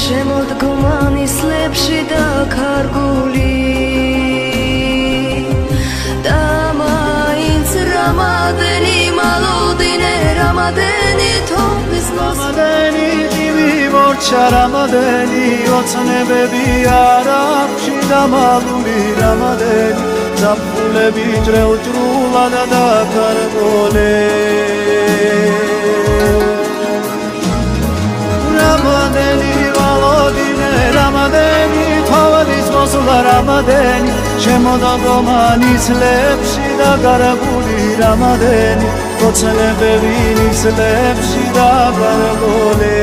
შემოდგომანის ლებში დაქარგული და მაინც რამადენი მალოდინე რამადენი თოლის რამადენი ივი მორჩა რამადენი ოცნებები არ აქვს დამალული რამადენი ზაფხულები ჭრეუჭრულად დაკარგული რამადენი მალოდინე რამადენი თოვლის მოსულა რამადენი შემოდგომანის ლებში დაკარგული რამადენი ოცნებების ლებში დაკარგული